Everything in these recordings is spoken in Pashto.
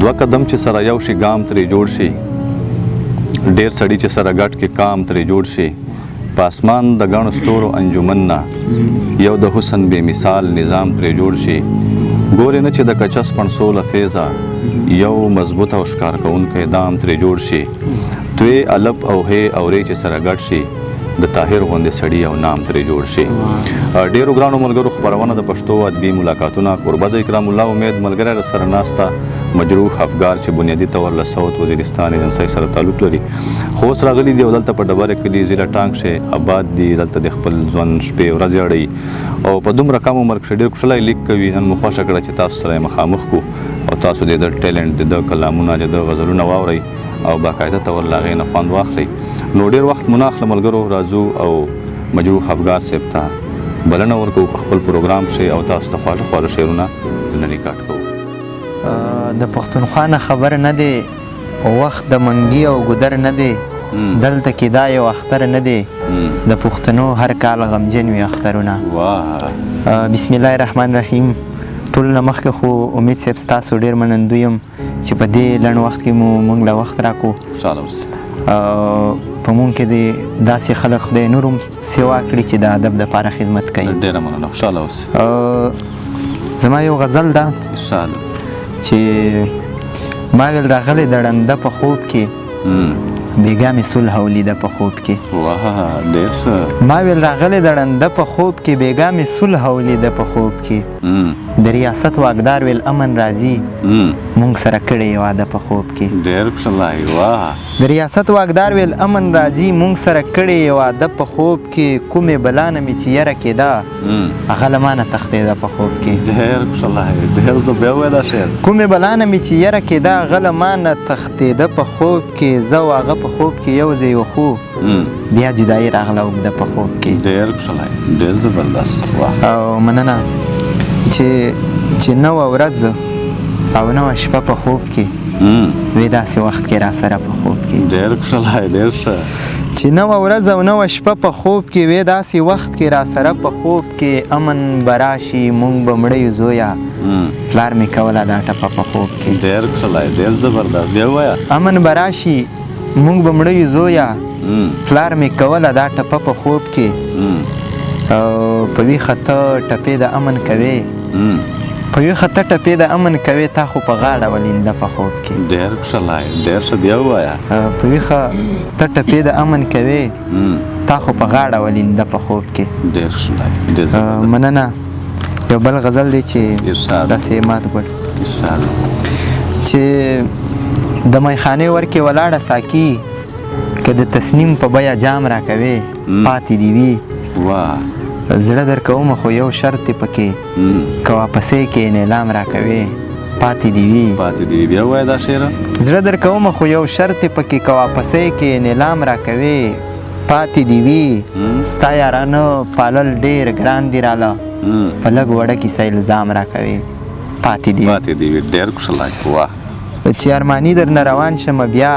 دوه قدم چې سره یو شي ګام ترې جوړ شي ډېر سړي چې سره ګډ کې کام ترې جوړ شي په اسمان د ګڼو ستورو انجمن نه یو د حسن بې مثال نظام ترې جوړ شي ګورې نه چې د کچس پنسول فیضه یو مضبوط او ښکار کوونکی دام ترې جوړ شي توی الف او هی او ری چې سره ګډ شي د طاهر غوندې سړي او نام ترې جوړ شي. ډېرو ګرانو ملګرو خپرونه د پښتو ادبي ملاقاتونه کوربه اکرام الله امید ملګری راسره ناسته مجروح افګار چې بنیادي طور له ساوت وزیرستان ایجنسۍ سره تعلق لري خو اوس راغلي دي او دلته په ډبره کلي ضلع ټانګ شي آباد دي دلته د خپل ژوند شپې ورځې اړوي او په دومره کم عمر کښې ډېر کوشلی لیک کوي نن مو خوښه کړه چې تاسو سره یې مخامخ کړو او تاسو د ده ټیلنټ د ده کلامونه د ده غزلونه واورئ او باقاعده طور له هغې نه خوند واخلئ نو ډېر وخت مو نه اخله ملګرو راځو او مجروح افګار صاحب ته بلنه ورکوو په خپل پروګرام کښې او تاسو ته خواږه خواږه شعرونه دلته ریکارډ کوو. د پښتونخوا نه خبر نه دی وخت د منګي او ګودر نه دی دلته کې دا یو اختر نه دی د پښتنو هر کال غمجن وي اخترونه. بسم الله الرحمن الرحیم. ټول نه مخکې خو امید صاحب ستاسو ډېر منندوی یم چې په دې لنډ وخت کې مو موږ له وخت راکړو په مونږ کې د داسې خلک خدای نور هم سیوا کړي چې د ادب دپاره خدمت کوي. ډېره مننه خوشحاله اوسئ. زما یو غزل ده چې ما ویل راغلی د ړنده په خوب کې بېګا مې صلح ولیده په خوب کې ما ویل راغلی د ړنده په خوب کې بېګا مې صلح ولیده په خوب کې د ریاست واکدار ویل امن راځي مونږ سره کړی یې واده په خوب کې د ریاست واکدار ویل امن راځي مونږ سره کړی یې واده په خوب کې کومې بلا نه مې چې یره کېده هغه له ما نه تښتېده په خوب کې کومې بلا نه مې چې یره کېده هغه له ما نه تښتېده په خوب کې زه او هغه په خوب کې یو ځای وخو بیا جدایي راغله اوږده په خوب کې. او مننه چې نوه ورځ او نوه شپه په خوب کې وی داسې وخت کې را سره په خوب کې چې نوه ورځ او نوه شپه په خوب کې وی داسې وخت کې را سره په خوب کې امن به راشي مونږ به مړه یو زویه پلار مې کوله دا ټپه په خوب کې امن به راشي مونږ به مړه یو زویه پلار مې کوله دا ټپه په خوب کې په ویښه ته ټپې د امن کوې په ویښه ته ټپې د امن کوې تا خو په غاړه ولینده په خوب کې په ویښه ته ټپې د امن کوې تا خو په غاړه ولینده په خوب کې. مننه. یو بل غزل دی چې داسې مات ګوډ چې د میخانې ورکې ولاړه ساکي که د تصنیم په بیه جام راکوې پاتې دې وي زړه در کومه خو یو شرط پکې که واپسې کې انعلام راکوې پاتې دې وي زړه در کومه خو یو شرط پکې که واپسې کې انعلام راکوې پاتې دې وي ستا یارانه پالل ډېر ګران دي راله په لږ وړه کیسه الزام راکوې پاتې دې وي چې ارماني در نه روان شمه بیا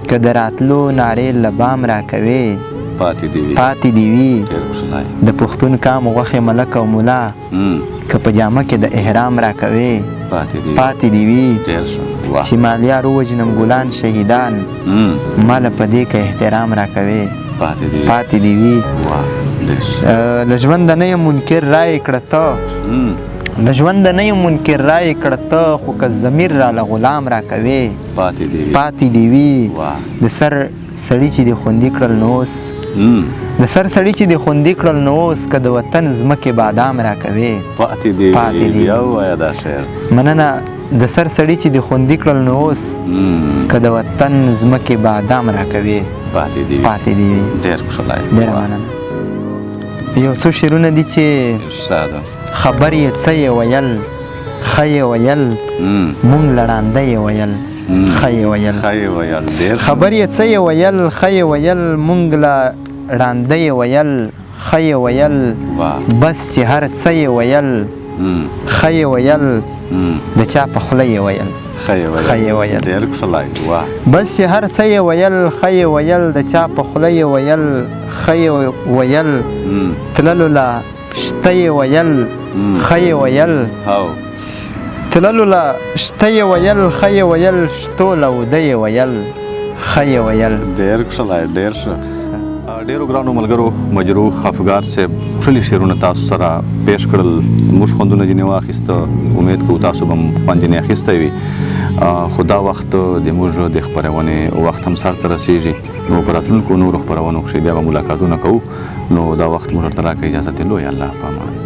که د راتلو نارې له بام راکوې پاتې دې وي د پښتون کام غوښې ملک او ملا که په جامه کې د احرام راکوې پاتې دې وي چې مالیار ووجنم ګلان شهیدان ماله په دې که احترام راکوې پاتې دې وي له ژونده نه یم منکر رایې کړه ته له ژونده نه یم منکر رایې کړه ته خو که ضمیر راله غلام راکوې پاتې دې وي د سر سړي چې دې خوندي کړل نو اوس د سر سړي چې دې خوندي کړل نو اوس که د وطن ځمکې بادام راکوې پاتې دې مننه د سر سړي چې دې خوندي کړل نو اوس که د وطن ځمکې بادام راکوې پاتې دې وي. ډېره مننه. یو څو شعرونه دي چې خبر یې څه یې ویل ښه یې ویل مونږ لړانده یې ویل ښه یې ویل خبر یې څه یې ویل ښه یې ویل مونږ لړانده یې ویل ښه یې ویل بس چې هر څه یې ویل ښه یې ویل د چا په خوله یې ویل ښه یې ویل بس چې هر څه یې ویل ښه یې ویل د چا په خوله یې ویل ښه یې ویل تللو لا شته یې ویل ښه یې ویل تللو له شته یې ویل ښه یې ویل شتو له اوده یې ویل ښه یې ویل. ډېر ښه ډېر ښه. ډېرو ګرانو ملګرو مجروح افګار صاحب ښکلي شعرونه تاسو سره پیش کړل. موږ خوندونه ځینې واخیسته، امید کوو تاسو به هم خوند ځینې اخیستی وي. خو دا وخت د موږ د خپرونې وخت هم سر ته رسیږي، نو په راتلونکو نورو خپرونو کښې بیا به ملاقاتونه کوو. نو دا وخت موږ ورته راکړه اجازه د لوی الله په امان.